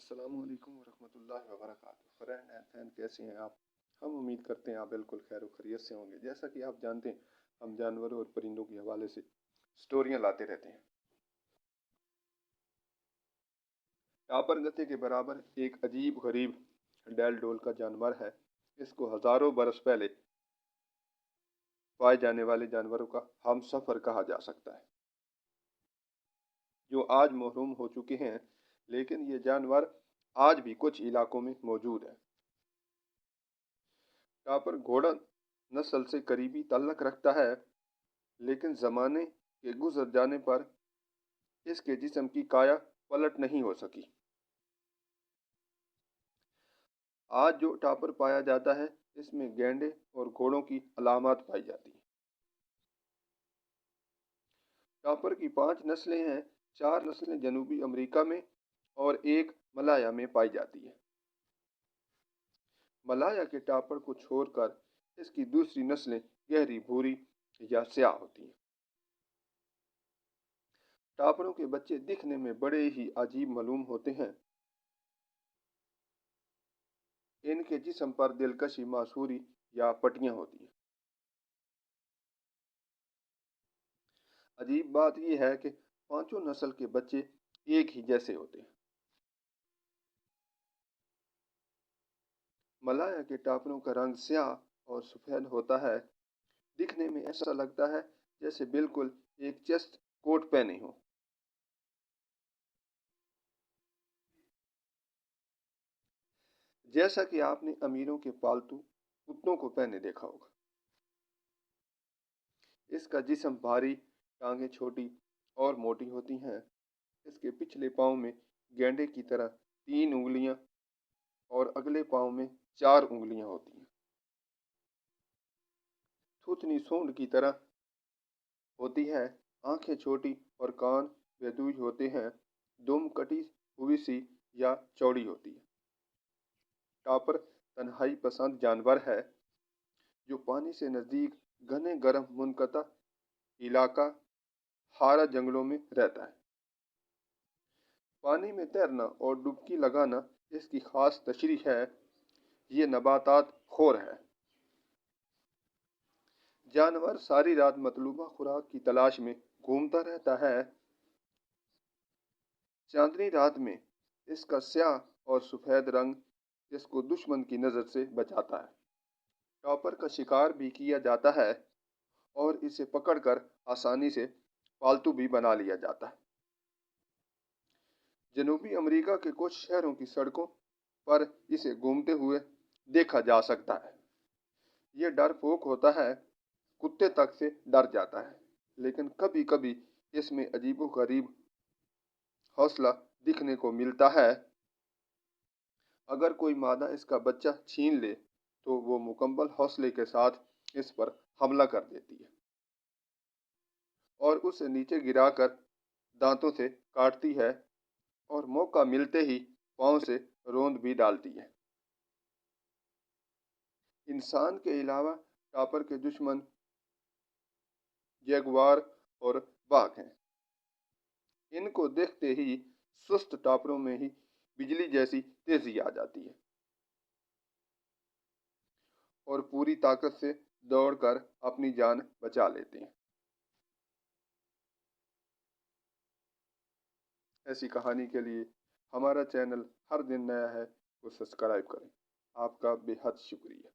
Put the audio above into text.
السلام علیکم ورحمۃ اللہ وبرکاتہ۔ فرینڈ اینڈ فین کیسے ہیں آپ؟ ہم امید کرتے ہیں آپ بالکل خیر و خیریت سے ہوں گے۔ جیسا کہ آپ جانتے ہیں، ہم جانوروں اور پرندوں کے حوالے سے سٹوریاں لاتے رہتے ہیں۔ ٹاپر گدھے کے برابر ایک عجیب غریب ڈیل ڈول کا جانور ہے۔ اس کو ہزاروں برس پہلے پائے جانے والے جانوروں کا ہم سفر کہا جا سکتا ہے، جو آج محروم ہو چکے ہیں، لیکن یہ جانور آج بھی کچھ علاقوں میں موجود ہے۔ ٹاپر گھوڑا نسل سے قریبی تعلق رکھتا ہے، لیکن زمانے کے گزر جانے پر اس کے جسم کی کایا پلٹ نہیں ہو سکی۔ آج جو ٹاپر پایا جاتا ہے، اس میں گینڈے اور گھوڑوں کی علامات پائی جاتی ہیں۔ ٹاپر کی 5 نسلیں ہیں۔ 4 نسلیں جنوبی امریکہ میں اور ایک ملایا میں پائی جاتی ہے۔ ملایا کے ٹاپر کو چھوڑ کر اس کی دوسری نسلیں گہری بھوری یا سیاہ ہوتی ہیں۔ ٹاپروں کے بچے دکھنے میں بڑے ہی عجیب معلوم ہوتے ہیں۔ ان کے جسم پر دلکشی ماسوری یا پٹیاں ہوتی ہیں۔ عجیب بات یہ ہے کہ 5 نسل کے بچے ایک ہی جیسے ہوتے ہیں۔ ملایا کے ٹاپروں کا رنگ سیاہ اور سفید ہوتا ہے۔ دکھنے میں ایسا لگتا ہے جیسے بالکل ایک چیسٹ کوٹ پہنے ہو۔ جیسا کہ آپ نے امیروں کے پالتو کتوں کو پہنے دیکھا ہوگا۔ اس کا جسم بھاری، ٹانگیں چھوٹی اور موٹی ہوتی ہیں۔ اس کے پچھلے پاؤں میں گینڈے کی طرح 3 انگلیاں اور اگلے پاؤں میں 4 انگلیاں ہوتی ہیں۔ تھوتنی سونڈ کی طرح ہوتی ہے۔ آنکھیں چھوٹی اور کان بیضوی ہوتے ہیں۔ دم کٹی ہوئی سی یا چوڑی ہوتی ہے۔ ٹاپر تنہائی پسند جانور ہے، جو پانی سے نزدیک گھنے گرم منقطع علاقہ ہارا جنگلوں میں رہتا ہے۔ پانی میں تیرنا اور ڈبکی لگانا اس کی خاص تشریح ہے۔ یہ نباتات خور ہے۔ جانور ساری رات مطلوبہ خوراک کی تلاش میں گھومتا رہتا ہے۔ چاندنی رات میں اس کا سیاہ اور سفید رنگ اس کو دشمن کی نظر سے بچاتا ہے۔ ٹاپر کا شکار بھی کیا جاتا ہے اور اسے پکڑ کر آسانی سے پالتو بھی بنا لیا جاتا ہے۔ جنوبی امریکہ کے کچھ شہروں کی سڑکوں پر اسے گھومتے ہوئے دیکھا جا سکتا ہے۔ یہ ڈرپوک ہوتا ہے، کتے تک سے ڈر جاتا ہے، لیکن کبھی کبھی اس میں عجیب و غریب حوصلہ دیکھنے کو ملتا ہے۔ اگر کوئی مادہ اس کا بچہ چھین لے تو وہ مکمل حوصلے کے ساتھ اس پر حملہ کر دیتی ہے اور اسے نیچے گرا کر دانتوں سے کاٹتی ہے اور موقع ملتے ہی پاؤں سے روند بھی ڈالتی ہے۔ انسان کے علاوہ ٹاپر کے دشمن جیگوار اور باگھ ہیں۔ ان کو دیکھتے ہی سست ٹاپروں میں ہی بجلی جیسی تیزی آ جاتی ہے اور پوری طاقت سے دوڑ کر اپنی جان بچا لیتے ہیں۔ ایسی کہانی کے لیے ہمارا چینل ہر دن نیا ہے کو سبسکرائب کریں۔ آپ کا بے حد شکریہ۔